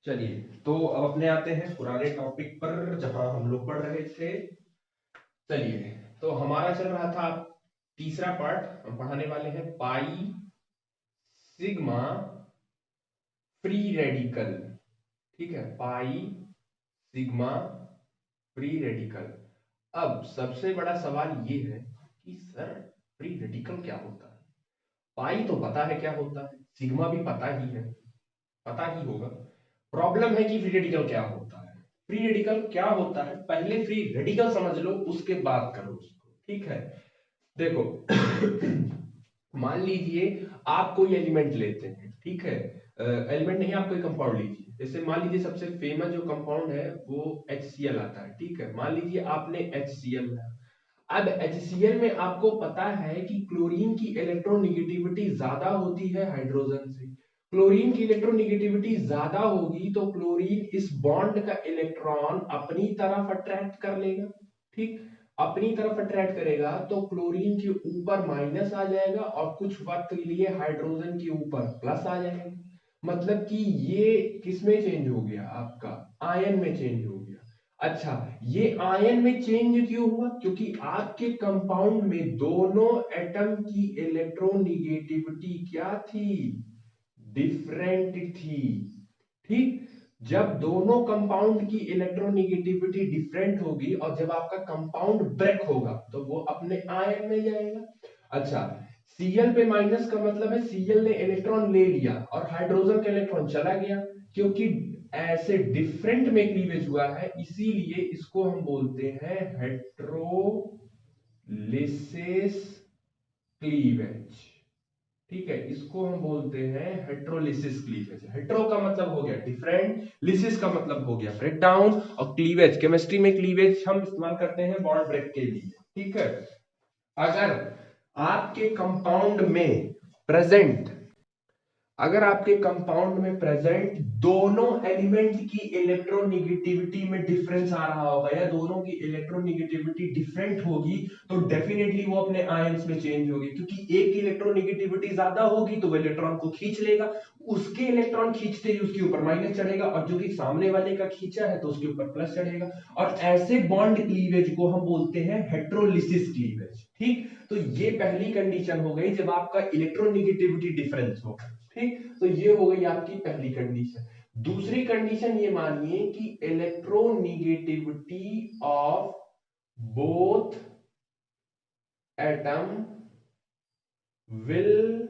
चलिए, तो अब अपने आते हैं पुराने टॉपिक पर जहां हम लोग पढ़ रहे थे। चलिए, तो हमारा चल रहा था तीसरा पार्ट। हम पढ़ाने वाले हैं पाई सिग्मा फ्री रेडिकल। ठीक है, पाई सिग्मा फ्री रेडिकल। अब सबसे बड़ा सवाल ये है कि सर फ्री रेडिकल क्या होता है। पाई तो पता है क्या होता है, सिग्मा भी पता ही है, पता ही होगा। प्रॉब्लम है कि फ्री रेडिकल क्या होता है। फ्री रेडिकल क्या होता है, पहले फ्री रेडिकल समझ लो, उसके बाद करो उसको। ठीक है, देखो मान लीजिए आप कोई एलिमेंट लेते हैं। ठीक है, एलिमेंट नहीं, आप कोई कंपाउंड लीजिए। जैसे मान लीजिए सबसे फेमस जो कंपाउंड है वो HCl आता है। ठीक है, मान लीजिए आपने HCl। अब HCl में आपको पता है कि क्लोरीन की इलेक्ट्रोनेगेटिविटी ज्यादा होती है हाइड्रोजन से। क्लोरीन की इलेक्ट्रोनेगेटिविटी ज्यादा होगी तो क्लोरीन इस बॉन्ड का इलेक्ट्रॉन अपनी तरफ अट्रैक्ट कर लेगा। ठीक, अपनी तरफ अट्रैक्ट करेगा तो क्लोरीन के ऊपर माइनस आ जाएगा और कुछ वक्त के लिए हाइड्रोजन के ऊपर प्लस आ जाएगा। मतलब कि ये किसमें चेंज हो गया, आपका आयन में चेंज हो गया। अच्छा, ये आयन में चेंज क्यों हुआ, क्योंकि आपके कंपाउंड में दोनों एटम की इलेक्ट्रोनेगेटिविटी क्या थी, डिफरेंट थी। ठीक, जब दोनों कंपाउंड की इलेक्ट्रोनेगेटिविटी डिफरेंट होगी और जब आपका कंपाउंड ब्रेक होगा तो वो अपने आयन में जाएगा। अच्छा, Cl पे माइनस का मतलब है Cl ने इलेक्ट्रॉन ले लिया और हाइड्रोजन का इलेक्ट्रॉन चला गया। क्योंकि ऐसे डिफरेंट में क्लीवेज हुआ है, इसीलिए इसको हम बोलते हैं हेट्रोलिसिस क्लीवेज। ठीक है, इसको हम बोलते हैं हेट्रोलिसिस क्लीवेज। हेट्रो का मतलब हो गया डिफरेंट, लिसिस का मतलब हो गया ब्रेक डाउन, और क्लीवेज केमिस्ट्री में क्लीवेज हम इस्तेमाल करते हैं बॉन्ड ब्रेक के लिए। ठीक है, अगर आपके कंपाउंड में प्रेजेंट अगर आपके कंपाउंड में प्रेजेंट दोनों एलिमेंट की इलेक्ट्रोनेगेटिविटी में डिफरेंस आ रहा होगा या दोनों की इलेक्ट्रोनेगेटिविटी डिफरेंट होगी तो डेफिनेटली वो अपने आयंस में चेंज होगी। क्योंकि एक की इलेक्ट्रोनेगेटिविटी ज्यादा होगी तो वो इलेक्ट्रॉन को खींच लेगा, उसके इलेक्ट्रॉन खींचते ही उसके ऊपर माइनस चढ़ेगा, और जो कि सामने वाले का खींचा है तो उसके ऊपर प्लस चढ़ेगा। और ऐसे बॉन्ड क्लीवेज को हम बोलते हैं हेट्रोलिसिस क्लीवेज। ठीक, तो ये पहली कंडीशन हो गई जब आपका इलेक्ट्रोनेगेटिविटी डिफरेंस हो। ठीक, तो ये हो गई आपकी पहली कंडीशन। दूसरी कंडीशन ये मानिए कि electronegativity of both atom will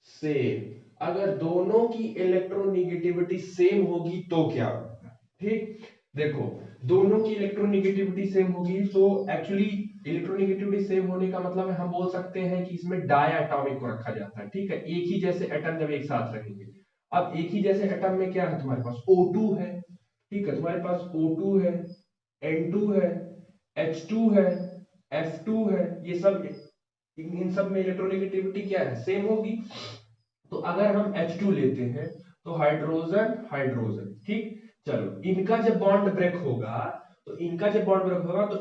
same. अगर दोनों की इलेक्ट्रोनेगेटिविटी सेम होगी तो क्या होगा। ठीक, देखो दोनों की इलेक्ट्रोनेगेटिविटी सेम होगी तो एक्चुअली इलेक्ट्रोनेगेटिविटी सेम होने का मतलब है हम बोल सकते हैं कि इसमें डायटॉमिक को रखा जाता है। ठीक है, एक ही जैसे एटम जब एक साथ रहेंगे। अब एक ही जैसे एटम में क्या है, तुम्हारे पास O2 है। ठीक है, तुम्हारे पास O2 है, N2 है, H2 है, F2 है। ये सब इन सब में इलेक्ट्रोनेगेटिविटी क्या है, सेम होगी। तो अगर हम H2 लेते हैं तो हाइड्रोजन हाइड्रोजन। ठीक, चलो इनका जब बॉन्ड ब्रेक होगा तो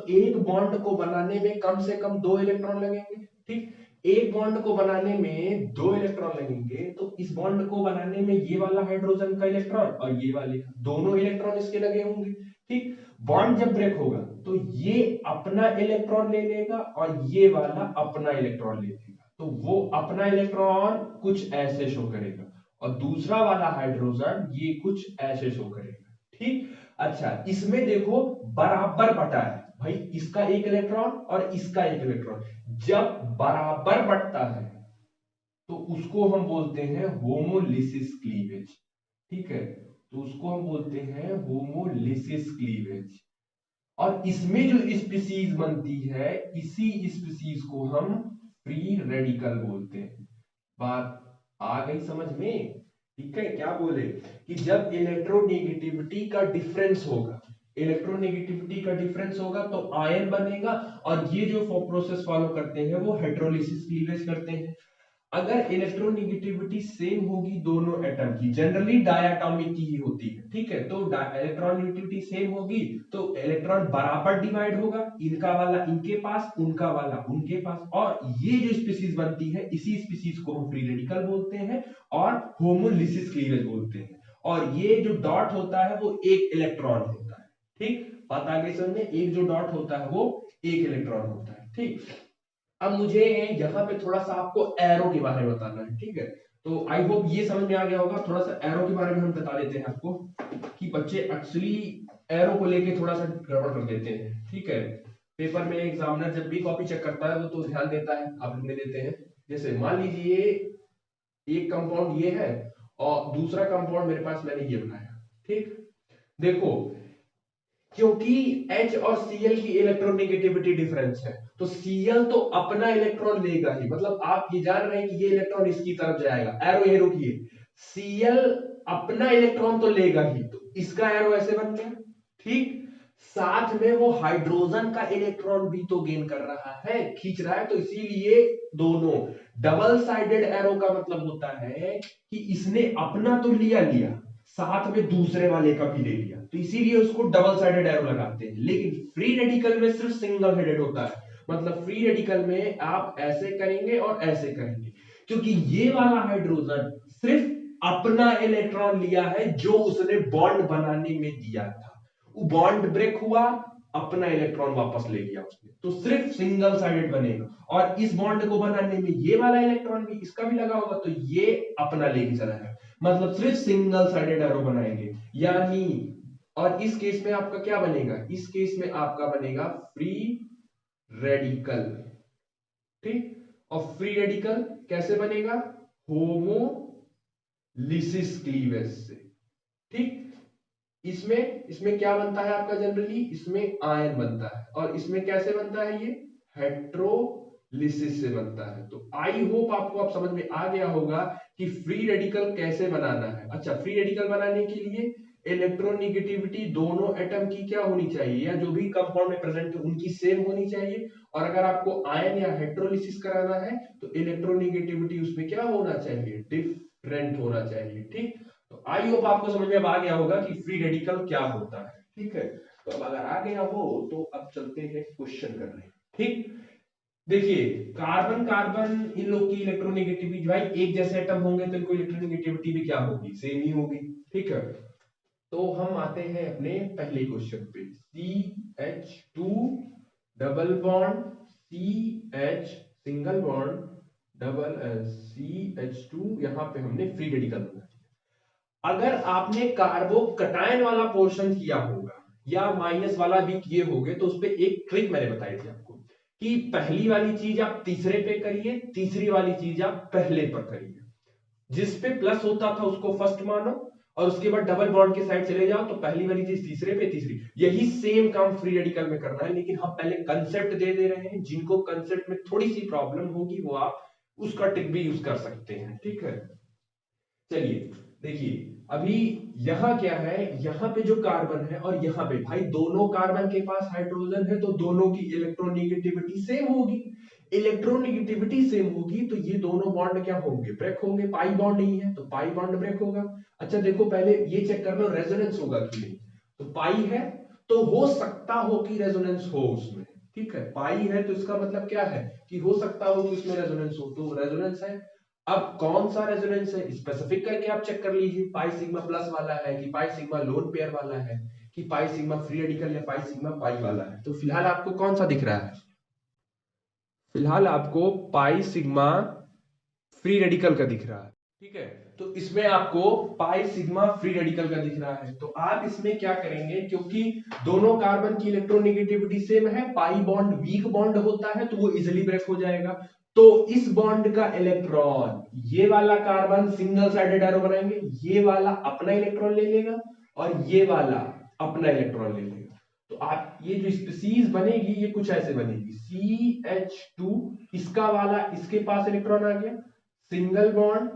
एक बॉन्ड को बनाने में कम से कम 2 इलेक्ट्रॉन लगेंगे। ठीक, एक बॉन्ड को बनाने में 2 इलेक्ट्रॉन लगेंगे तो इस बॉन्ड को बनाने में ये वाला हाइड्रोजन का इलेक्ट्रॉन और ये वाले दोनों इलेक्ट्रॉन इसके लगे होंगे। ठीक, बॉन्ड जब ब्रेक होगा तो ये अपना इलेक्ट्रॉन ले लेगा और ये वाला अपना इलेक्ट्रॉन ले लेगा। तो वो अपना इलेक्ट्रॉन कुछ ऐसे शो करेगा और दूसरा वाला हाइड्रोजन ये कुछ ऐसे शो करेगा। ठीक, अच्छा इसमें देखो बराबर बटा है भाई, इसका एक इलेक्ट्रॉन और इसका एक इलेक्ट्रॉन। जब बराबर बटता है तो उसको हम बोलते हैं होमोलिसिस क्लीवेज। ठीक है, तो उसको हम बोलते हैं होमोलिसिस क्लीवेज। और इसमें जो स्पीसीज बनती है इसी स्पीसीज को हम फ्री रेडिकल बोलते हैं। बात आ गई समझ में। ठीक है, क्या बोले कि जब इलेक्ट्रोनेगेटिविटी का डिफरेंस होगा तो आयन बनेगा, और ये जो प्रोसेस फॉलो करते हैं वो हेट्रोलिसिस क्लीवेज करते हैं। अगर इलेक्ट्रोनेगेटिविटी सेम होगी दोनों एटम की, जनरली डायटॉमिक की ही होती है। ठीक है, तो इलेक्ट्रोनेगेटिविटी सेम होगी तो इलेक्ट्रॉन बराबर डिवाइड होगा, इनका वाला इनके पास, उनका वाला उनके पास, और ये जो स्पीसीज बनती है इसी स्पीसीज को हम फ्री रेडिकल बोलते हैं और होमोलिसिस क्लीवेज बोलते हैं। और ये जो डॉट होता है वो एक इलेक्ट्रॉन होता है। ठीक, बात आगे समझे, एक जो डॉट होता है वो एक इलेक्ट्रॉन होता है। ठीक, अब मुझे यहाँ पे थोड़ा सा आपको एरो के बारे में बताना है। ठीक है, तो आई होप ये समझ में आ गया होगा। थोड़ा सा एरो के बारे में हम बता देते हैं आपको कि बच्चे एक्चुअली एरो को लेके थोड़ा सा गड़बड़ कर देते हैं। ठीक है, पेपर में एग्जामिनर जब भी कॉपी चेक करता है वो तो ध्यान देता है, आप लिखने देते हैं। जैसे मान लीजिए एक कंपाउंड ये है और दूसरा कंपाउंड मेरे पास मैंने ये बनाया। ठीक, देखो क्योंकि H और Cl की इलेक्ट्रोनेगेटिविटी डिफरेंस है तो Cl तो अपना इलेक्ट्रॉन लेगा ही, मतलब आप ये जान रहे हैं कि ये इलेक्ट्रॉन इसकी तरफ जाएगा। एरो ये रुकिए, Cl अपना इलेक्ट्रॉन तो लेगा ही, तो इसका एरो ऐसे बन गया। ठीक, साथ में वो हाइड्रोजन का इलेक्ट्रॉन भी तो गेन कर रहा है, खींच रहा है, तो इसीलिए दोनों डबल साइडेड एरो का मतलब होता है कि इसने अपना तो लिया लिया साथ में दूसरे वाले का भी ले लिया, तो इसीलिए उसको डबल साइडेड एरो लगाते हैं। लेकिन फ्री रेडिकल में सिर्फ सिंगल हेडेड होता है, मतलब फ्री रेडिकल में आप ऐसे करेंगे और ऐसे करेंगे, क्योंकि ये वाला हाइड्रोजन सिर्फ अपना इलेक्ट्रॉन लिया है जो उसने बॉन्ड बनाने में दिया था, वो बॉन्ड ब्रेक हुआ, अपना इलेक्ट्रॉन वापस ले लिया उसने, तो सिर्फ सिंगल साइडेड बनेगा। और इस बॉन्ड को बनाने में ये वाला इलेक्ट्रॉन भी इसका भी लगा होगा, तो ये अपना लेके चला है, मतलब सिर्फ सिंगल साइडेड एरो बनाएंगे। यानी और इस केस में आपका क्या बनेगा, इस केस में आपका बनेगा फ्री रेडिकल। ठीक, और फ्री रेडिकल कैसे बनेगा, होमोलिसिस क्लीवेज से। ठीक, इसमें इसमें क्या बनता है आपका, जनरली इसमें आयन बनता है, और इसमें कैसे बनता है, ये हेट्रोलिसिस से बनता है। तो आई होप आपको अब समझ में आ गया होगा कि फ्री रेडिकल कैसे बनाना है। अच्छा, फ्री रेडिकल बनाने के लिए इलेक्ट्रोनेगेटिविटी दोनों एटम की क्या होनी चाहिए, या जो भी कंपाउंड में प्रेजेंट है उनकी सेम होनी चाहिए। और अगर आपको आयन या हेट्रोलिसिस कराना है तो इलेक्ट्रोनेगेटिविटी उसमें क्या होना चाहिए, डिफरेंट होना चाहिए। ठीक, तो आई होप आपको समझ में अब आ गया होगा कि फ्री रेडिकल क्या होता है। ठीक है, तो अब अगर आ गया हो तो अब चलते हैं क्वेश्चन करने। ठीक, देखिए कार्बन कार्बन इन लोग की इलेक्ट्रोनेगेटिविटी, भाई एक जैसे एटम होंगे तो इनको इलेक्ट्रोनेगेटिविटी भी क्या होगी, सेम ही होगी। ठीक है, तो हम आते हैं अपने पहले क्वेश्चन पे, CH2 double bond CH single bond double CH2, यहां पे हमने फ्री रेडिकल बना। अगर आपने कार्बो कटायन वाला पोर्शन किया होगा या माइनस वाला भी किए होंगे तो उसपे एक ट्रिक मैंने बताई थी आपको कि पहली वाली चीज आप तीसरे पे करिए, तीसरी वाली चीज आप पहले पर करिए। जिस पे प्लस होता था उसको फर्स्ट मानो, और उसके बाद डबल बॉन्ड के साइड चले जाओ तो पहली वाली चीज तीसरे पे, तीसरी। यही सेम काम फ्री रेडिकल में करना है, लेकिन हम पहले कंसेप्ट दे रहे हैं। जिनको कंसेप्ट में थोड़ी सी प्रॉब्लम होगी वो आप उसका ट्रिक भी यूज कर सकते हैं। ठीक है, चलिए देखिए अभी यहां क्या है, यहां पे जो कार्बन है और यहां पे, भाई दोनों कार्बन के पास हाइड्रोजन है तो दोनों की इलेक्ट्रोनेगेटिविटी सेम होगी। इलेक्ट्रोनेगेटिविटी सेम होगी तो ये दोनों बॉन्ड क्या होंगे, ब्रेक होंगे। पाई बॉन्ड नहीं है तो पाई बॉन्ड ब्रेक होगा। अच्छा देखो पहले ये चेक कर लो रेजोनेंस होगा कि नहीं, तो पाई है तो हो सकता हो कि रेजोनेंस हो उसमें। ठीक है, पाई है तो इसका मतलब क्या है कि हो सकता हो कि उसमें रेजोनेंस हो, तो रेजोनेंस है। अब कौन सा रेजोनेंस है स्पेसिफिक करके आप चेक कर लीजिए, पाई सिग्मा प्लस वाला है कि पाई सिग्मा लोन पेयर वाला है कि पाई सिग्मा फ्री रेडिकल या पाई सिग्मा पाई वाला है। तो फिलहाल आपको कौन सा दिख रहा है, फिलहाल आपको पाई सिग्मा फ्री रेडिकल का दिख रहा है। ठीक है, तो इसमें आपको पाई सिग्मा फ्री रेडिकल का दिख रहा है। तो आप इसमें क्या करेंगे, क्योंकि दोनों कार्बन की इलेक्ट्रोनेगेटिविटी सेम है, पाई बॉन्ड वीक बॉन्ड होता है तो वो इजिली ब्रेक हो जाएगा। तो इस बॉन्ड का इलेक्ट्रॉन, ये वाला कार्बन सिंगल साइडेड एरो बनाएंगे, ये वाला अपना इलेक्ट्रॉन ले लेगा और ये वाला अपना इलेक्ट्रॉन ले लेगा। तो आप ये जो स्पीसीज बनेगी ये कुछ ऐसे बनेगी, CH2 इसका वाला इसके पास इलेक्ट्रॉन आ गया, सिंगल बॉन्ड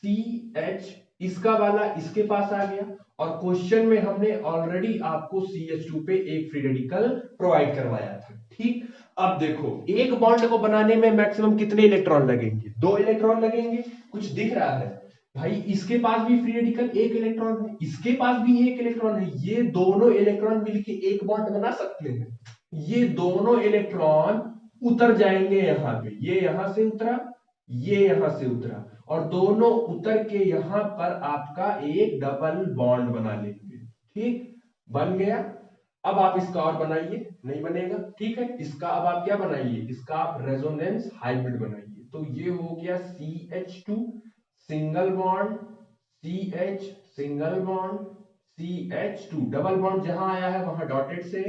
CH इसका वाला इसके पास आ गया, और क्वेश्चन में हमने ऑलरेडी आपको CH2 पे एक फ्री रेडिकल प्रोवाइड करवाया था। ठीक, अब देखो एक बॉन्ड को बनाने में मैक्सिमम कितने इलेक्ट्रॉन लगेंगे, 2 इलेक्ट्रॉन लगेंगे। कुछ दिख रहा है भाई, इसके पास भी फ्री रेडिकल एक इलेक्ट्रॉन है, इसके पास भी एक इलेक्ट्रॉन है, ये दोनों इलेक्ट्रॉन मिलके एक बॉन्ड बना सकते हैं। ये दोनों इलेक्ट्रॉन उतर जाएंगे यहां पे, ये यहां से उतरा, ये यहां से उतरा, और दोनों उतर के यहां पर आपका एक डबल बॉन्ड बना लेंगे। ठीक, बन गया। अब आप इसका और बनाइए, नहीं बनेगा, ठीक है। इसका अब आप क्या बनाइए, इसका आप रेजोनेंस हाइब्रिड बनाइए। तो ये हो गया CH2 single bond, CH single bond, CH2 double bond, जहां आया है वहां डॉटेड से,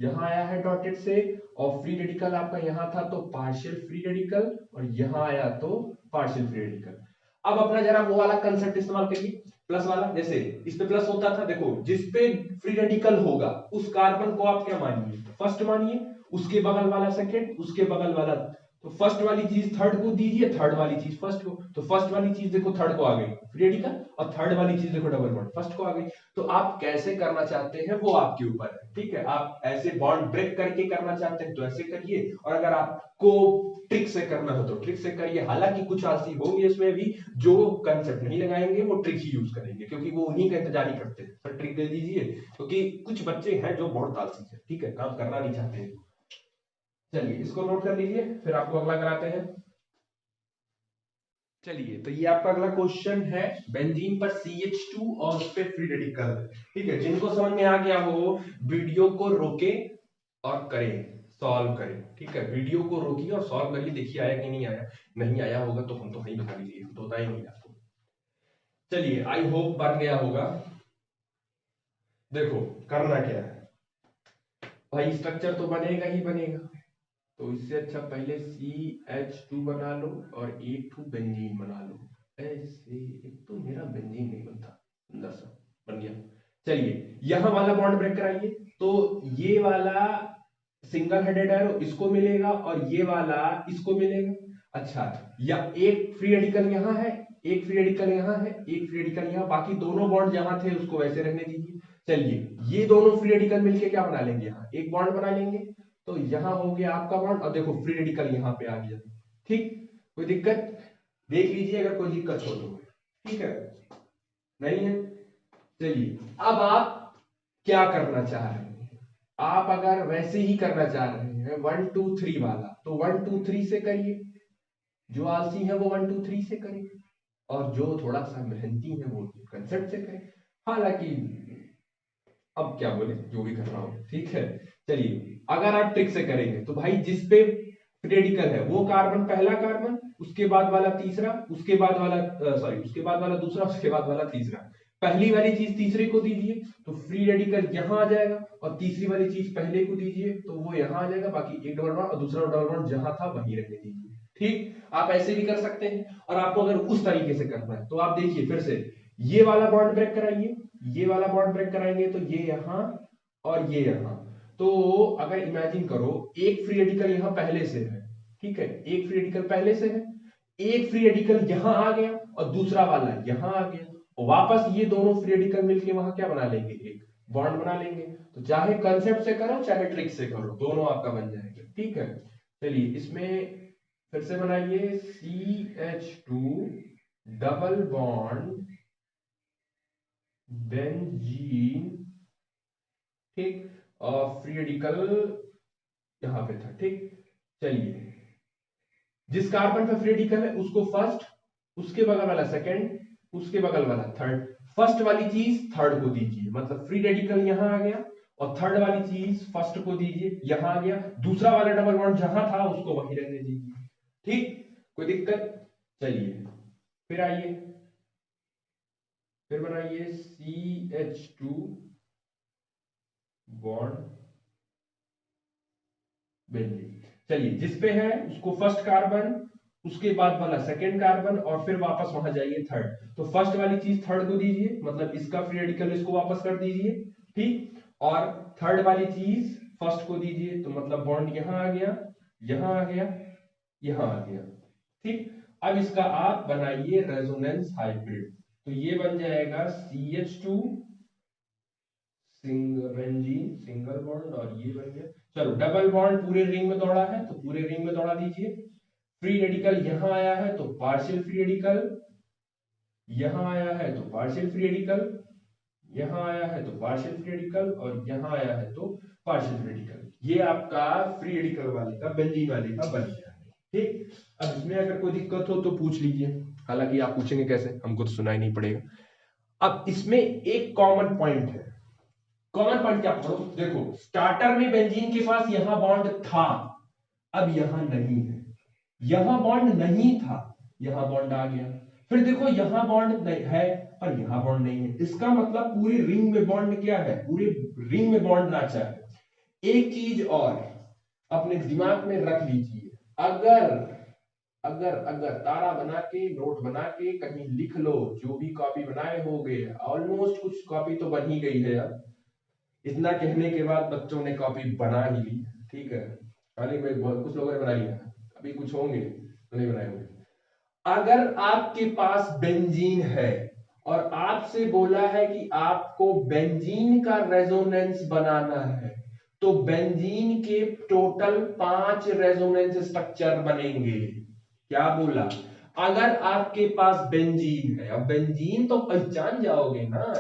यहां आया है डॉटेड से, और फ्री रेडिकल आपका यहां था तो पार्शियल फ्री रेडिकल, और यहां आया तो पार्शियल फ्री रेडिकल। अब अपना जरा वो वाला कंसेप्ट इस्तेमाल करिए, प्लस वाला। जैसे इस पे प्लस होता था, देखो जिस पे फ्री रेडिकल होगा उस कार्बन को आप क्या मानिए, फर्स्ट मानिए, उसके बगल वाला सेकंड, उसके बगल वाला, तो फर्स्ट वाली चीज थर्ड को दीजिए, थर्ड वाली चीज फर्स्ट को। तो फर्स्ट वाली चीज देखो थर्ड को आ गई फ्री रेडिकल, और थर्ड वाली चीज देखो डबल बॉन्ड फर्स्ट को आ गई। तो आप कैसे करना चाहते हैं वो आपके ऊपर है, ठीक है। आप ऐसे बॉन्ड ब्रेक करके करना चाहते हैं तो ऐसे करिए, और अगर आपको ट्रिक से करना हो तो ट्रिक से करिए। हालांकि कुछ आलसी होंगे इसमें भी जो कंसेप्ट नहीं लगाएंगे, वो ट्रिक ही यूज करेंगे, क्योंकि वो उन्हीं का इंतजार ही करते हैं सर ट्रिक दे दीजिए, क्योंकि कुछ बच्चे हैं जो बहुत आलसी है, ठीक है, काम करना नहीं चाहते हैं। चलिए इसको नोट कर लीजिए, फिर आपको अगला कराते हैं। चलिए तो ये आपका अगला क्वेश्चन है, बेंजीन पर CH2 और उस पे फ्री रेडिकल, ठीक है। जिनको समझ में आ गया हो वीडियो को रोके और करें, सॉल्व करें, ठीक है। वीडियो को रोकिए और सॉल्व करिए, देखिए आया कि नहीं आया। नहीं आया होगा तो हम तो नहीं बता दीजिए, हम तो बता ही नहीं आपको। चलिए आई होप बन गया होगा। देखो करना क्या है भाई, स्ट्रक्चर तो बनेगा ही बनेगा, तो इससे अच्छा पहले CH2 बना लो और एक ठू बेंजीन बना लो। ऐसे एक तो मेरा बेंजीन नहीं बनता, अंदर सा बन गया। चलिए यहां वाला बॉन्ड ब्रेक कराइए, तो ये वाला सिंगल हेडेड एरो इसको मिलेगा और ये वाला इसको मिलेगा। अच्छा, या एक फ्री रेडिकल यहां है, एक फ्री रेडिकल यहां है, एक फ्री रेडिकल यहां, बाकी दोनों बॉन्ड जहां थे उसको वैसे रहने दीजिए। चलिए ये दोनों फ्री रेडिकल मिलके क्या बना लेंगे, यहां एक बॉन्ड बना लेंगे। तो यहां हो गया आपका बॉन्ड, और देखो फ्री रेडिकल यहां पे आ गया, ठीक। कोई दिक्कत, देख लीजिए अगर कोई दिक्कत हो तो, ठीक है, नहीं है। चलिए अब आप क्या करना चाह रहे हैं, आप अगर वैसे ही करना चाह रहे हैं 1 2 3 वाला, तो 1 2 3 से करिए, जो आलसी है वो 1 2 3 से करें, और जो थोड़ा सा मेहनती है वो कंसेप्ट से करें। हालांकि अब क्या बोले, जो भी करना हो, ठीक है। चलिए अगर आप ट्रिक से करेंगे तो भाई जिस पे रेडिकल है वो कार्बन, पहला कार्बन, उसके बाद वाला तीसरा, उसके बाद वाला सॉरी उसके बाद वाला दूसरा, उसके बाद वाला तीसरा, पहली वाली चीज तीसरे को दीजिए तो फ्री रेडिकल यहां आ जाएगा, और तीसरी वाली चीज पहले को दीजिए तो वो यहां आ जाएगा, बाकी एक डबल बॉन्ड और दूसरा डबल बॉन्ड जहां था वहीं रहने दीजिए, ठीक। आप ऐसे भी कर सकते हैं, और आपको अगर उस तरीके से करना है तो आप देखिए फिर से ये वाला बॉन्ड ब्रेक कराइए, ये वाला बॉन्ड ब्रेक कराएंगे तो ये यहां और ये यहां। तो अगर इमेजिन करो एक फ्री रेडिकल यहां पहले से है, ठीक है, एक फ्री रेडिकल पहले से है, एक फ्री रेडिकल यहां आ गया और दूसरा वाला यहां आ गया, और वापस ये दोनों फ्री रेडिकल मिलके वहां क्या बना लेंगे, एक बॉन्ड बना लेंगे। तो चाहे कंसेप्ट से करो चाहे ट्रिक से करो, दोनों आपका बन जाएगा, ठीक है। चलिए इसमें फिर से बनाइए CH2 डबल बॉन्ड बेंजीन, ठीक, और फ्री रेडिकल यहां पे था, ठीक। चलिए जिस कार्बन पे फ्री रेडिकल है उसको फर्स्ट, उसके बगल वाला सेकंड, उसके बगल वाला थर्ड, फर्स्ट वाली चीज थर्ड को दीजिए, मतलब फ्री रेडिकल यहां आ गया, और थर्ड वाली चीज फर्स्ट को दीजिए, यहां आ गया, दूसरा वाला डबल बॉन्ड जहां था उसको वहीं रहने दीजिए, ठीक। कोई दिक्कत, चलिए फिर आइए, फिर बनाइए CH2 बॉन्ड बेंजीन। चलिए जिस पे है उसको फर्स्ट कार्बन, उसके बाद वाला सेकेंड कार्बन, और फिर वापस वहां जाइए थर्ड, तो फर्स्ट वाली चीज थर्ड को दीजिए, मतलब इसका फ्री रेडिकल इसको वापस कर दीजिए, ठीक। और थर्ड वाली चीज फर्स्ट को दीजिए, तो मतलब बॉन्ड यहां आ गया, यहां आ गया, यहां आ गया, ठीक। अब इसका आप बनाइए रेजोनेंस हाइब्रिड, तो ये बन जाएगा CH2 बेंजीन सिंगल बॉन्ड, और ये बन गया। चलो डबल बॉन्ड पूरे रिंग में दौड़ा है तो पूरे रिंग में दौड़ा दीजिए, फ्री रेडिकल यहां आया है तो पार्शियल फ्री रेडिकल, यहां आया है तो पार्शियल फ्री रेडिकल, यहां आया है तो पार्शियल फ्री रेडिकल, और यहां आया है तो पार्शियल फ्री रेडिकल। ये आपका फ्री रेडिकल वाले का बेंजीन वाले का बन गया है, ठीक। अब इसमें अगर कोई दिक्कत हो तो पूछ लीजिए। हालांकि आप पूछेंगे कैसे, हमको तो सुनाई नहीं पड़ेगा। अब इसमें एक कॉमन पॉइंट है। कॉमन पॉइंट क्या पढ़ो, देखो स्टार्टर में बेंजीन के पास यहां बॉन्ड था, अब यहां नहीं है। यहां बॉन्ड नहीं था, यहां बॉन्ड आ गया। फिर देखो यहां बॉन्ड नहीं है और यहां बॉन्ड नहीं है, इसका मतलब पूरी रिंग में बॉन्ड क्या है, पूरी रिंग में बॉन्ड नाचा है। एक चीज और अपने दिमाग में रख लीजिए, अगर अगर अगर तारा बना के नोट बना के कहीं लिख लो, जो भी कॉपी बनाए होगे, ऑलमोस्ट कुछ कॉपी तो बन ही गई है। अब इतना कहने के बाद बच्चों ने कॉपी बना ही ली, ठीक है, हालांकि मैं बहुत कुछ लोगों ने बना लिया, अभी कुछ होंगे तो नहीं बनाए होंगे। अगर आपके पास बेंजीन है और आपसे बोला है कि आपको बेंजीन का रेजोनेंस बनाना है, तो बेंजीन के टोटल 5 रेजोनेंस स्ट्रक्चर बनेंगे। क्या बोला, अगर आपके पास बेंजीन है, अब बेंजीन तो पहचान जाओगे ना,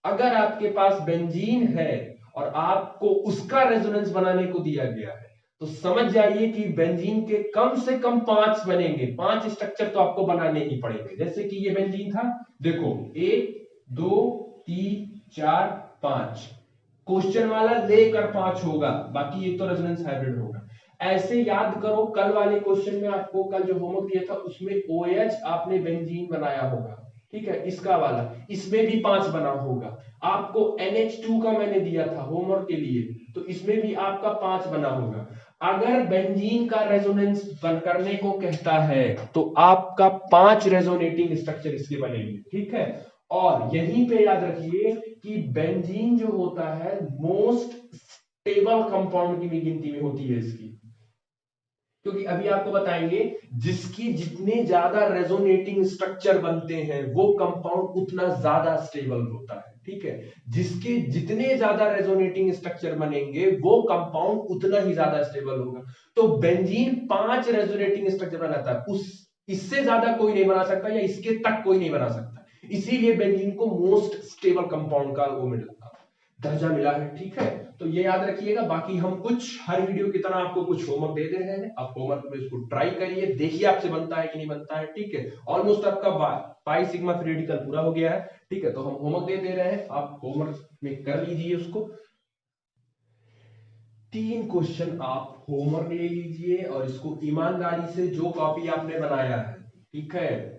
अगर आपके पास बेंजीन है और आपको उसका रेजोनेंस बनाने को दिया गया है, तो समझ जाइए कि बेंजीन के कम से कम 5 बनेंगे, 5 स्ट्रक्चर तो आपको बनाने ही पड़ेंगे। जैसे कि ये बेंजीन था, देखो 1 2 3 4 5, क्वेश्चन वाला लेकर 5 होगा, बाकी ये तो रेजोनेंस हाइब्रिड होगा। ऐसे याद करो, कल वाले क्वेश्चन में आपको कल जो होमवर्क दिया था उसमें OH आपने बेंजीन बनाया होगा, ठीक है, इसका वाला, इसमें भी 5 बना होगा। आपको NH2 का मैंने दिया था होमवर्क के लिए, तो इसमें भी आपका 5 बना होगा। अगर बेंजीन का रेजोनेंस करने को कहता है तो आपका 5 रेजोनेटिंग स्ट्रक्चर इसके बनेंगे, ठीक है। और यहीं पे याद रखिए कि बेंजीन जो होता है मोस्ट स्टेबल कंपाउंड की भी गिनती में होती है इसकी, क्योंकि अभी आपको बताएंगे जिसकी जितने ज्यादा रेजोनेटिंग स्ट्रक्चर बनते हैं वो कंपाउंड उतना ज्यादा स्टेबल होता है, ठीक है। जिसके जितने ज्यादा रेजोनेटिंग स्ट्रक्चर बनेंगे वो कंपाउंड उतना ही ज्यादा स्टेबल होगा। तो बेंजीन 5 रेजोनेटिंग स्ट्रक्चर बनाता है, उस इससे ज्यादा कोई नहीं बना सकता या इसके तक कोई नहीं बना सकता, इसीलिए बेंजीन को मोस्ट स्टेबल कंपाउंड का वो दर्जा मिला है, ठीक है। तो ये याद रखिएगा। बाकी हम कुछ हर वीडियो की तरह आपको कुछ होमवर्क दे दे रहे हैं, आप होमवर्क में इसको ट्राई करिए, देखिए आपसे बनता है कि नहीं बनता है, ठीक है। ऑलमोस्ट आपका पाई सिग्मा थ्योरेटिकल पूरा हो गया है, ठीक है। तो हम होमवर्क दे रहे हैं, आप होमवर्क में कर लीजिए उसको। 3 क्वेश्चन आप होमवर्क ले लीजिए और इसको ईमानदारी से जो कॉपी आपने बनाया है, ठीक है,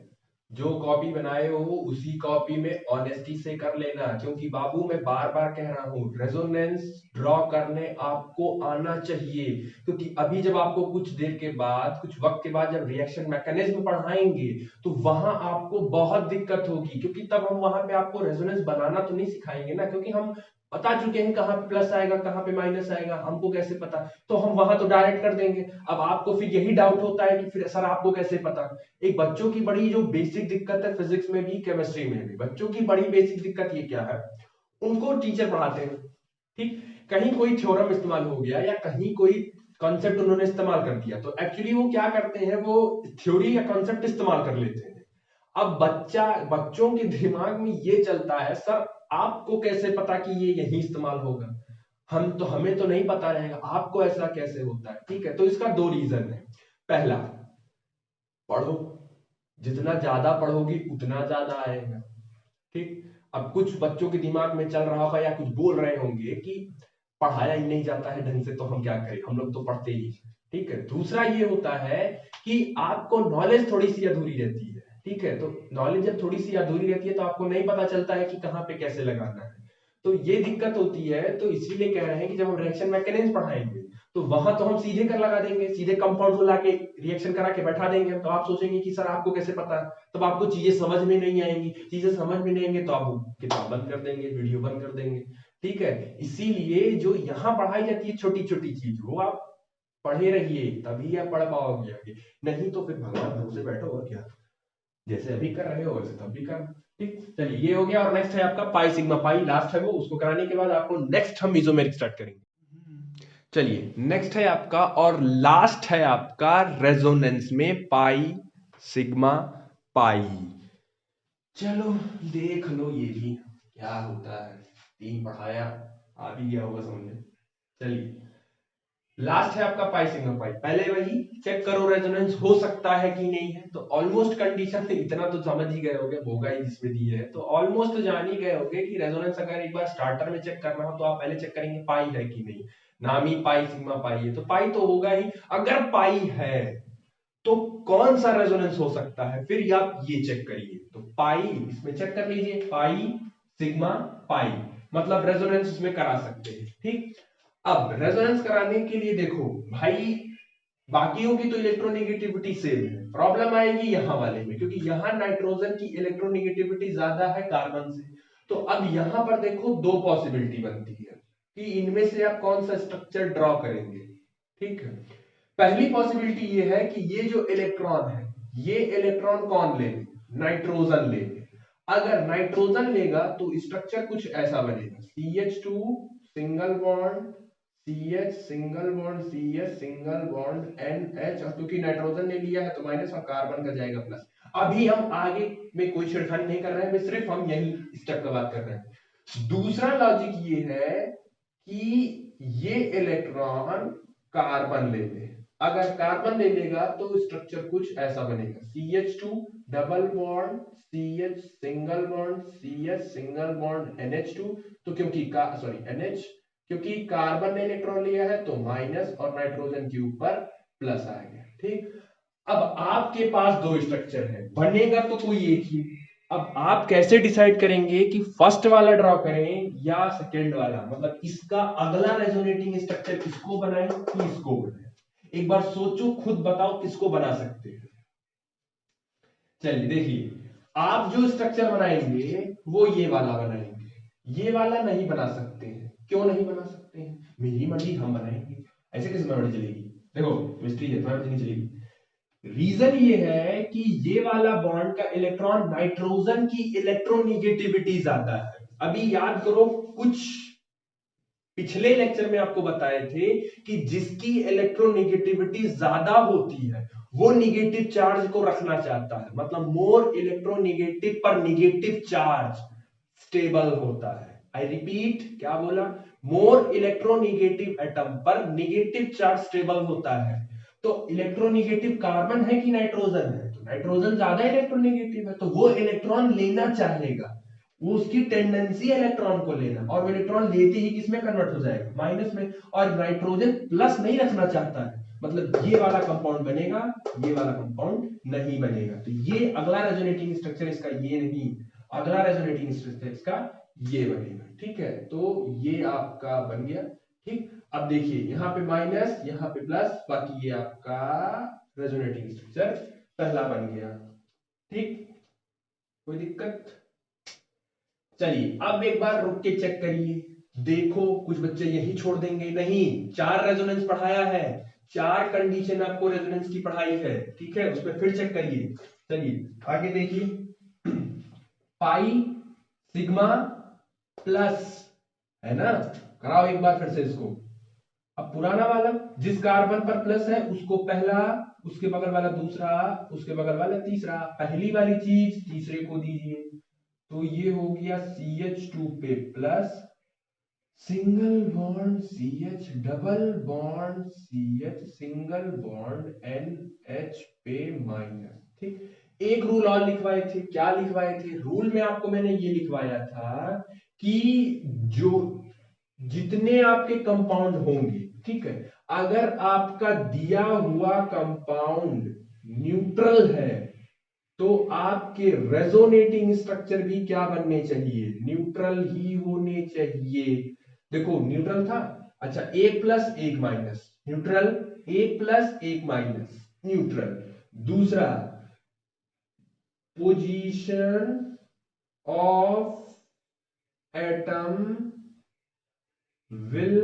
जो कॉपी बनाए हो उसी कॉपी में ऑनेस्टी से कर लेना, क्योंकि बाबू मैं बार बार कह रहा हूं रेजोनेंस ड्रॉ करने आपको आना चाहिए। क्योंकि अभी जब आपको कुछ देर के बाद, कुछ वक्त के बाद जब रिएक्शन मैकेनिज्म पढ़ाएंगे तो वहां आपको बहुत दिक्कत होगी, क्योंकि तब हम वहां पे आपको रेजोनेंस बनाना तो नहीं सिखाएंगे ना, क्योंकि हम बता चुके हैं कहां पे प्लस आएगा कहां पे माइनस आएगा, हमको कैसे पता, तो हम वहां तो डायरेक्ट कर देंगे। अब आपको फिर यही डाउट होता है कि फिर सर आपको कैसे पता। एक बच्चों की बड़ी जो बेसिक दिक्कत है फिजिक्स में भी केमिस्ट्री में भी, बच्चों की बड़ी बेसिक दिक्कत ये क्या है, उनको टीचर पढ़ाते हैं, ठीक, कहीं कोई थ्योरम इस्तेमाल हो गया या कहीं कोई कॉन्सेप्ट उन्होंने इस्तेमाल कर दिया, तो एक्चुअली वो क्या करते हैं, वो थ्योरी या कॉन्सेप्ट इस्तेमाल कर लेते हैं। अब बच्चों के दिमाग में ये चलता है सर आपको कैसे पता कि ये यही इस्तेमाल होगा, हमें तो नहीं पता रहेगा, आपको ऐसा कैसे होता है, ठीक है। तो इसका 2 रीजन है। पहला, पढ़ो, जितना ज्यादा पढ़ोगी उतना ज्यादा आएगा, ठीक। अब कुछ बच्चों के दिमाग में चल रहा होगा या कुछ बोल रहे होंगे कि पढ़ाया ही नहीं जाता है ढंग से तो हम क्या करें, हम लोग तो पढ़ते ही, ठीक है। दूसरा ये होता है कि आपको नॉलेज थोड़ी सी अधूरी रहती है, ठीक है। तो नॉलेज जब थोड़ी सी अधूरी रहती है तो आपको नहीं पता चलता है कि कहाँ पे कैसे लगाना है, तो ये दिक्कत होती है। तो इसीलिए कह रहे हैं कि जब हम रिएक्शन मैकेनिज्म पढ़ाएंगे तो वहां तो हम सीधे कर लगा देंगे, सीधे कंपाउंड को लाके रिएक्शन करा के बैठा देंगे, तो आप सोचेंगे कि सर आपको कैसे पता है, तब आपको चीजें समझ में नहीं आएंगी, चीजें समझ में नहीं आएंगे तो आप किताब बंद कर देंगे, वीडियो बंद कर देंगे, ठीक है। इसीलिए जो यहाँ पढ़ाई जाती है छोटी छोटी चीज, वो आप पढ़े रहिए, तभी आप पढ़ पाओगे आगे, नहीं तो फिर भगवान भरोसे बैठो और क्या, जैसे अभी कर रहे हो वैसे तब भी कर, ठीक। चलिए ये हो गया, और नेक्स्ट है आपका पाई सिग्मा पाई, लास्ट है वो, उसको कराने के बाद आपको नेक्स्ट हम इजोमेरिक स्टार्ट करेंगे। चलिए नेक्स्ट है आपका और लास्ट है आपका रेजोनेंस में पाई सिग्मा पाई। चलो देख लो ये भी क्या होता है, 3 पढ़ाया, आ भी गया होगा समझ में। चलिए लास्ट है आपका पाई सिग्मा पाई। पहले वही चेक करो रेजोनेंस हो सकता है कि नहीं है, तो ऑलमोस्ट कंडीशन इतना तो समझ ही गए होगे, होगा ही जिसमें दिए है, तो ऑलमोस्ट तो जान ही गए होगे कि रेजोनेंस अगर एक बार स्टार्टर में चेक करना हो तो आप पहले चेक करेंगे पाई है कि नहीं। नाम ही पाई सिग्मा पाई है, तो पाई तो होगा ही। अगर पाई है तो कौन सा रेजोनेंस हो सकता है, फिर आप ये चेक करिए। तो पाई इसमें चेक कर लीजिए, पाई सिग्मा पाई, मतलब रेजोनेंस इसमें करा सकते हैं। ठीक, अब रेजोनेंस कराने के लिए देखो भाई, बाकियों की तो इलेक्ट्रोनेगेटिविटी सेम है, प्रॉब्लम आएगी यहां वाले में, क्योंकि यहां नाइट्रोजन की इलेक्ट्रोनेगेटिविटी ज्यादा है कार्बन से। तो अब यहां पर देखो दो पॉसिबिलिटी बनती है कि इनमें से आप कौन सा स्ट्रक्चर ड्रॉ करेंगे। ठीक है, पहली पॉसिबिलिटी ये है कि ये जो इलेक्ट्रॉन है, ये इलेक्ट्रॉन कौन ले ले, नाइट्रोजन ले ले। अगर नाइट्रोजन लेगा तो स्ट्रक्चर कुछ ऐसा बनेगा, CH2 single bond CH single bond CH single bond NH, और क्योंकि नाइट्रोजन ने लिया है तो माइनस और कार्बन का जाएगा प्लस। अभी हम आगे में कोई छेड़खानी नहीं कर रहे हैं, सिर्फ हम यही स्टेप का बात कर रहे हैं। दूसरा लॉजिक ये है कि ये इलेक्ट्रॉन कार्बन ले ले। अगर कार्बन ले लेगा तो स्ट्रक्चर कुछ ऐसा बनेगा, CH2 double bond CH single bond CH single bond NH2। तो क्योंकि NH, क्योंकि कार्बन ने इलेक्ट्रॉन लिया है तो माइनस और नाइट्रोजन के ऊपर प्लस आ गया। ठीक, अब आपके पास दो स्ट्रक्चर है, बनेगा तो कोई एक ही। अब आप कैसे डिसाइड करेंगे कि फर्स्ट वाला ड्रॉ करें या सेकेंड वाला, मतलब इसका अगला रेजोनेटिंग स्ट्रक्चर किसको बनाए कि इसको बनाए। एक बार सोचो, खुद बताओ किसको बना सकते हैं। चलिए देखिए, आप जो स्ट्रक्चर बनाएंगे वो ये वाला बनाएंगे, ये वाला नहीं बना सकते हैं। क्यों नहीं बना सकते हैं, मेरी मर्जी हम बनाएंगे। ऐसे कैसे मर्जी चलेगी, देखो मिस्ट्री है, तुम्हारी मर्जी नहीं चलेगी। रीजन ये है कि ये वाला बॉन्ड का इलेक्ट्रॉन नाइट्रोजन की इलेक्ट्रोनिगेटिविटी ज्यादा है। अभी याद करो, कुछ पिछले लेक्चर में आपको बताए थे कि जिसकी इलेक्ट्रोनिगेटिविटी ज्यादा होती है वो निगेटिव चार्ज को रखना चाहता है, मतलब मोर इलेक्ट्रोनिगेटिव पर निगेटिव चार्ज स्टेबल होता है। आई रिपीट, क्या बोला, मोर इलेक्ट्रोनिगेटिव एटम पर निगेटिव चार्ज स्टेबल होता है। तो इलेक्ट्रोनिगेटिव कार्बन है कि नाइट्रोजन है, तो नाइट्रोजन ज्यादा इलेक्ट्रोनिगेटिव है, तो वो इलेक्ट्रॉन लेना चाहेगा, वो उसकी टेंडेंसी है इलेक्ट्रॉन को लेना, और वो इलेक्ट्रॉन लेते ही किसमें कन्वर्ट हो जाएगा, माइनस में। और नाइट्रोजन प्लस नहीं रखना चाहता है, मतलब ये वाला कंपाउंड बनेगा, ये वाला कंपाउंड नहीं बनेगा। तो ये अगला रेजोनेटिंग स्ट्रक्चर इसका ये नहीं, अगला रेजोनेटिंग स्ट्रक्चर इसका ये बनेगा। ठीक है, तो ये आपका बन गया। ठीक, अब देखिए यहाँ पे माइनस, यहाँ पे प्लस, बाकी ये आपका रेजोनेटिंग स्ट्रक्चर पहला बन गया। ठीक, कोई दिक्कत। चलिए अब एक बार रुक के चेक करिए, देखो कुछ बच्चे यही छोड़ देंगे, नहीं, 4 रेजोनेंस पढ़ाया है, 4 कंडीशन आपको रेजोनेंस की पढ़ाई है। ठीक है, उसमें फिर चेक करिए। चलिए आगे देखिए, पाई सिग्मा प्लस, है ना, कराओ एक बार फिर से इसको। अब पुराना वाला, जिस कार्बन पर प्लस है उसको पहला, उसके बगल वाला दूसरा, उसके बगल वाला तीसरा, पहली वाली चीज तीसरे को दीजिए। तो ये हो गया CH2 पे plus, single bond CH double bond CH single bond NH पे माइनस। ठीक, एक रूल और लिखवाए थे, क्या लिखवाए थे, रूल में आपको मैंने ये लिखवाया था कि जो जितने आपके कंपाउंड होंगे, ठीक है, अगर आपका दिया हुआ कंपाउंड न्यूट्रल है तो आपके रेजोनेटिंग स्ट्रक्चर भी क्या बनने चाहिए, न्यूट्रल ही होने चाहिए। देखो न्यूट्रल था, अच्छा एक प्लस एक माइनस न्यूट्रल, एक प्लस एक माइनस न्यूट्रल। दूसरा, position of atom will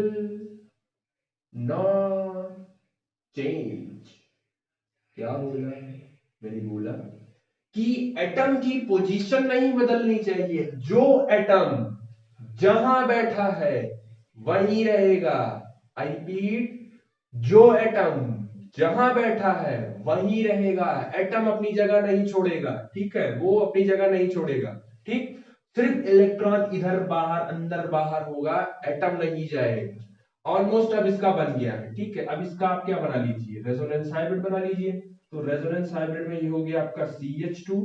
not change. क्या बोला है, मैंने बोला कि एटम की पोजीशन नहीं बदलनी चाहिए, जो एटम जहां बैठा है वहीं रहेगा। आई रिपीट, जो एटम जहां बैठा है वहीं रहेगा, एटम अपनी जगह नहीं छोड़ेगा। ठीक है, वो अपनी जगह नहीं छोड़ेगा। ठीक, सिर्फ इलेक्ट्रॉन इधर बाहर अंदर बाहर होगा, एटम नहीं जाएगा। ऑलमोस्ट अब इसका बन गया है, ठीक है। अब इसका आप क्या बना लीजिए, रेजोनेंस हाइब्रिड बना लीजिए। तो रेजोनेंस हाइब्रिड में ये हो गया आपका CH2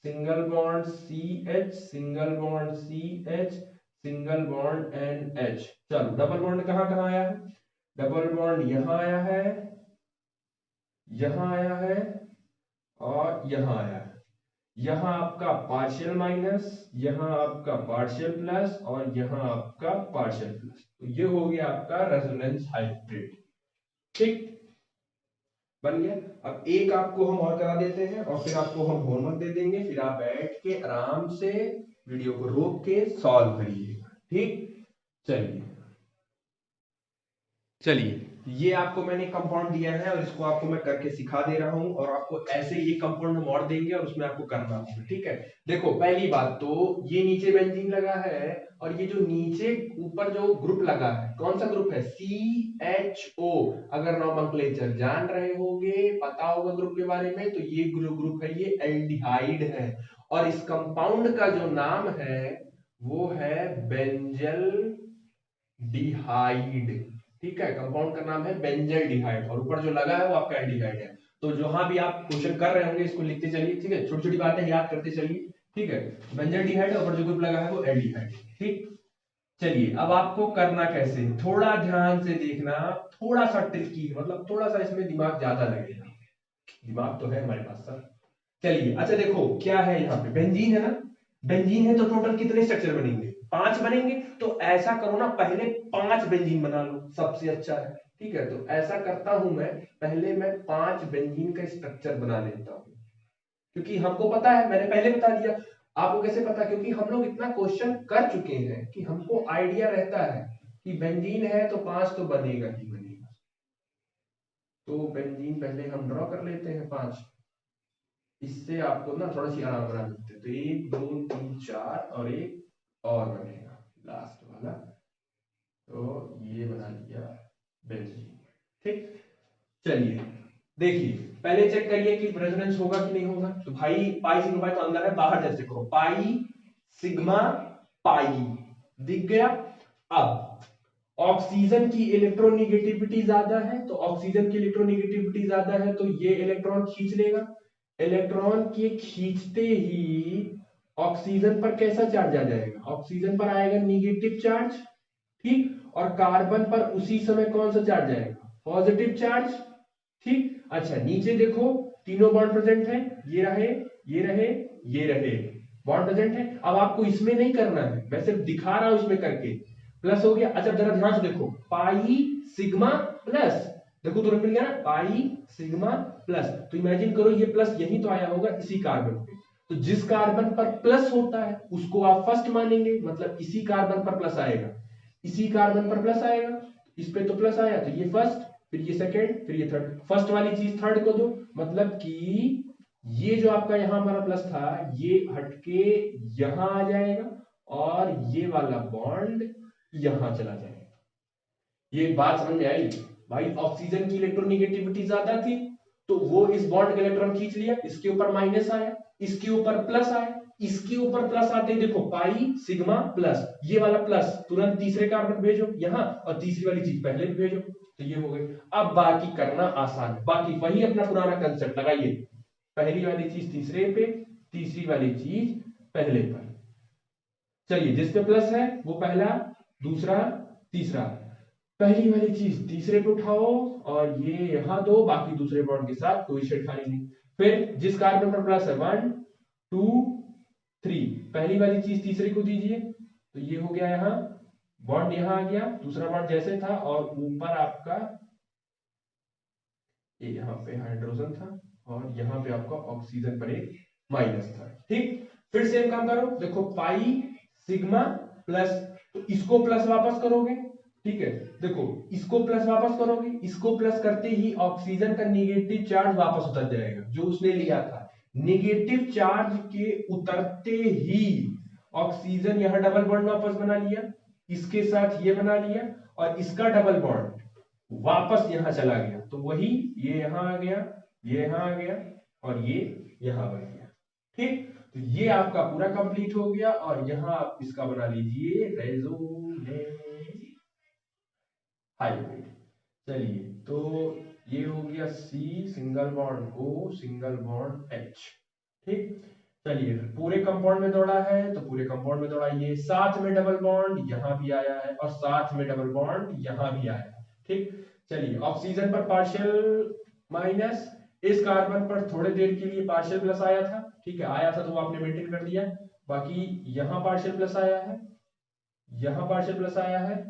single bond CH single bond CH single bond NH। चलो डबल बॉन्ड कहाँ कहाँ आया है, डबल बॉन्ड यहां आया है, यहां आया है और यहां आया है। यहां आपका पार्शियल माइनस, यहां आपका पार्शियल प्लस और यहां आपका पार्शियल प्लस। तो ये हो गया आपका रेजोनेंस हाइब्रिड, ठीक, बन गया। अब एक आपको हम और करा देते हैं और फिर आपको हम होमवर्क दे देंगे, फिर आप बैठ के आराम से वीडियो को रोक के सॉल्व करिएगा, ठीक। चलिए चलिए, ये आपको मैंने कंपाउंड दिया है और इसको आपको मैं करके सिखा दे रहा हूं और आपको ऐसे ये कंपाउंड हम और देंगे और उसमें आपको करना होगा, ठीक है। देखो पहली बात तो ये नीचे बेंजीन लगा है और ये जो नीचे ऊपर जो ग्रुप लगा है कौन सा ग्रुप है, CHO। अगर नॉमेनक्लेचर जान रहे होंगे, पता होगा ग्रुप के बारे में, तो ये ग्रुप है, ये एल्डिहाइड है और इस कंपाउंड का जो नाम है वो है बेंजल डिहाइड, ठीक है। कंपाउंड का नाम है बेंजल डिहाइड और ऊपर जो लगा है वो आपका एल्डिहाइड है। तो जहां भी आप क्वेश्चन कर रहे होंगे इसको लिखते चलिए, ठीक है, छोटी छोटी बातें याद करते चलिए, ठीक है। बेंजल डिहाइड ऊपर जो ग्रुप लगा है वो एल्डिहाइड, ठीक। चलिए अब आपको करना कैसे, थोड़ा ध्यान से देखना, थोड़ा सा ट्रिकी, मतलब थोड़ा सा इसमें दिमाग ज्यादा लगेगा, दिमाग तो है हमारे पास सर। चलिए अच्छा देखो क्या है, यहाँ पे बेंजीन है ना, बेंजीन है तो टोटल कितने स्ट्रक्चर बनेंगे, 5 बनेंगे। तो ऐसा करो ना, पहले 5 बेंजीन बना लो, सबसे अच्छा है, ठीक है। तो ऐसा करता हूं मैं, पहले मैं 5 बेंजीन का स्ट्रक्चर बना लेता हूं, क्योंकि हमको पता है, मैंने पहले बता दिया। आपको कैसे पता, क्योंकि हम लोग इतना क्वेश्चन कर चुके हैं कि हमको आइडिया रहता है कि बेंजीन है तो 5 तो बनेगा ही बनेगा। तो बेंजीन पहले हम ड्रॉ कर लेते हैं 5, इससे आपको ना थोड़ा सी आराम बना देते हैं। तो 1 2 3 4 और एक और बनेगा लास्ट वाला, तो ये बना लिया बेंजीन, ठीक। चलिए देखिए, पहले चेक करिए कि रेजोनेंस होगा कि नहीं होगा। तो भाई पाई सिग्मा पाई तो अंदर है, बाहर जैसे करो पाई सिग्मा पाई, दिख गया। अब ऑक्सीजन की इलेक्ट्रोनिगेटिविटी ज्यादा है, तो ऑक्सीजन की इलेक्ट्रोनिगेटिविटी ज्यादा है तो ये इलेक्ट्रॉन खींच लेगा, इलेक्ट्रॉन के खींचते ही ऑक्सीजन पर कैसा चार्ज आ जाएगा, ऑक्सीजन पर आएगा निगेटिव चार्ज, ठीक। और कार्बन पर उसी समय कौन सा चार्ज आएगा, पॉजिटिव चार्ज, ठीक। अच्छा नीचे देखो तीनों बॉन्ड प्रेजेंट है, ये रहे ये रहे ये रहे, बॉन्ड प्रेजेंट है। अब आपको इसमें नहीं करना है, मैं सिर्फ दिखा रहा हूं इसमें करके, प्लस हो गया। अच्छा जरा ध्यान से देखो, पाई सिग्मा प्लस, देखो तुरंत मिल गया ना, पाई सिग्मा प्लस। तो इमेजिन करो ये प्लस यही तो आया होगा इसी कार्बन पे, तो जिस कार्बन पर प्लस होता है उसको आप फर्स्ट मानेंगे, मतलब इसी कार्बन पर प्लस आएगा, इसी कार्बन पर प्लस आएगा, इस पे तो प्लस आया तो ये फर्स्ट, फिर ये सेकंड, फिर ये थर्ड, फर्स्ट वाली चीज थर्ड को दो, मतलब कि ये जो आपका यहां हमारा प्लस था ये हटके यहां आ जाएगा और ये वाला बॉन्ड यहां चला जाएगा। ये बात समझ में आई भाई, ऑक्सीजन की इलेक्ट्रोनिगेटिविटी ज्यादा थी तो वो इस बॉन्ड का इलेक्ट्रॉन खींच लिया, इसके ऊपर माइनस आया, इसके ऊपर प्लस आया, इसके ऊपर प्लस आते ही देखो पाई सिग्मा प्लस, ये वाला प्लस तुरंत तीसरे कार्बन भेजो यहां और तीसरी वाली चीज पहले भी भेजो, तो ये हो गई। अब बाकी करना आसान है, बाकी वही अपना पुराना कंसेप्ट लगाइए, पहली वाली चीज तीसरे पे, तीसरी वाली चीज पहले पर। चलिए जिस पे प्लस है वो पहला, दूसरा, तीसरा, पहली वाली चीज तीसरे पे उठाओ और ये यहां दो, बाकी दूसरे बॉन्ड के साथ कोई छेड़खानी नहीं। फिर जिस कार्बन पर प्लस है 1 2 3, पहली वाली चीज तीसरे को दीजिए, तो ये हो गया यहां, बॉन्ड यहां आ गया, दूसरा बॉन्ड जैसे था और ऊपर आपका ये यहाँ पे हाइड्रोजन था और यहाँ पे आपका ऑक्सीजन पर एक माइनस था, ठीक। फिर सेम काम करो, देखो पाई सिग्मा प्लस, तो इसको प्लस वापस करोगे, ठीक है। देखो इसको प्लस वापस करोगे, इसको प्लस करते ही ऑक्सीजन का निगेटिव चार्ज वापस उतर जाएगा जो उसने लिया था, निगेटिव चार्ज के उतरते ही ऑक्सीजन यहां डबल बॉन्ड वापस बना लिया, इसके साथ ये बना लिया और इसका डबल बॉन्ड वापस यहां चला गया, तो वही ये यहां आ गया, ये यहां आ गया और ये यहां बन गया, ठीक। तो ये आपका पूरा कंप्लीट हो गया और यहां आप इसका बना लीजिए रेजोनेंस हाइब्रिड। चलिए तो ये हो गया C single bond O single bond H। ठीक, चलिए पूरे कंपाउंड में दौड़ा है तो पूरे कंपाउंड में दौड़ा, ये साथ में डबल बॉन्ड यहां भी आया है और साथ में डबल बॉन्ड यहां भी आया है। ठीक, चलिए ऑक्सीजन पर पार्शियल माइनस, इस कार्बन पर थोड़ी देर के लिए पार्शियल प्लस आया था। ठीक है, आया था तो वो आपने मेंटेन कर दिया। बाकी यहां पार्शियल प्लस आया है, यहां पार्शियल प्लस आया है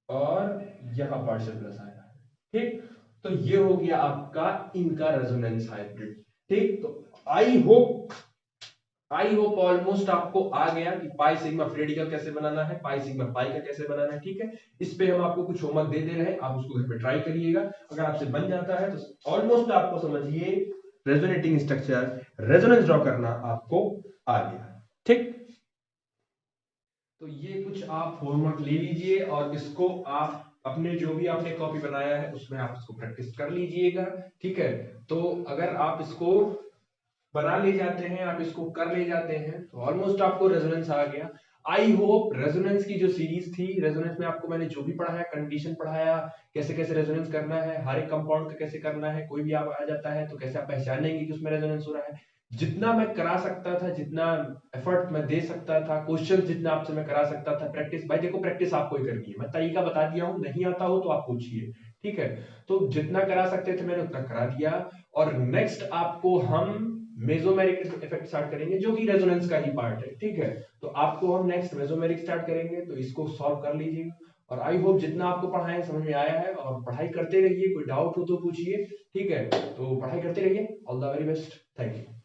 और यहां पार्शियल प्लस आया है। ठीक, तो ये हो गया आपका इनका रेजोनेंस हाइब्रिड। ठीक, तो आई होप ऑलमोस्ट आपको आ गया कि पाई सिग्मा फ्रेडी का कैसे बनाना है, पाई सिग्मा पाई का कैसे बनाना है। ठीक है, इस पे हम आपको कुछ होमवर्क दे रहे हैं, आप उसको घर पे ट्राई करिएगा। अगर आपसे बन जाता है तो ऑलमोस्ट आपको समझिए रेजोनेटिंग स्ट्रक्चर रेजोनेंस ड्रॉ करना आपको आ गया। ठीक, तो ये कुछ आप होमवर्क ले लीजिए और इसको आप अपने जो भी आपने कॉपी बनाया है उसमें आप इसको प्रैक्टिस कर लीजिएगा। ठीक है, तो अगर आप इसको बना ले जाते हैं, आप इसको कर ले जाते हैं तो ऑलमोस्ट आपको रेजोनेंस आ गया। आई होप रेजोनेंस की जो सीरीज थी, रेजोनेंस में आपको मैंने जो भी पढ़ाया, कंडीशन पढ़ाया, कैसे कैसे रेजोनेंस करना है, हर एक कंपाउंड का कैसे करना है, कोई भी आप आ जाता है तो कैसे आप पहचानेंगे कि उसमें रेजोनेंस हो रहा है, जितना मैं करा सकता था, जितना एफर्ट मैं दे सकता था, क्वेश्चन जितना आपसे मैं करा सकता था, प्रैक्टिस भाई देखो प्रैक्टिस आपको ही करनी है, मैं तरीका बता दिया हूं, नहीं आता हो तो आप पूछिए। ठीक है, तो जितना करा सकते थे मैंने उतना करा दिया। और नेक्स्ट आपको हम मेसोमेरिक इफेक्ट स्टार्ट करेंगे जो कि रेजोनेंस का ही पार्ट है। ठीक है, तो आपको हम नेक्स्ट मेसोमेरिक स्टार्ट करेंगे, तो इसको सॉल्व कर लीजिए। और आई होप जितना आपको पढ़ाएं समझ में आया है, और पढ़ाई करते रहिए, कोई डाउट हो तो पूछिए। ठीक है, तो पढ़ाई करते रहिए। All the very best, thank you.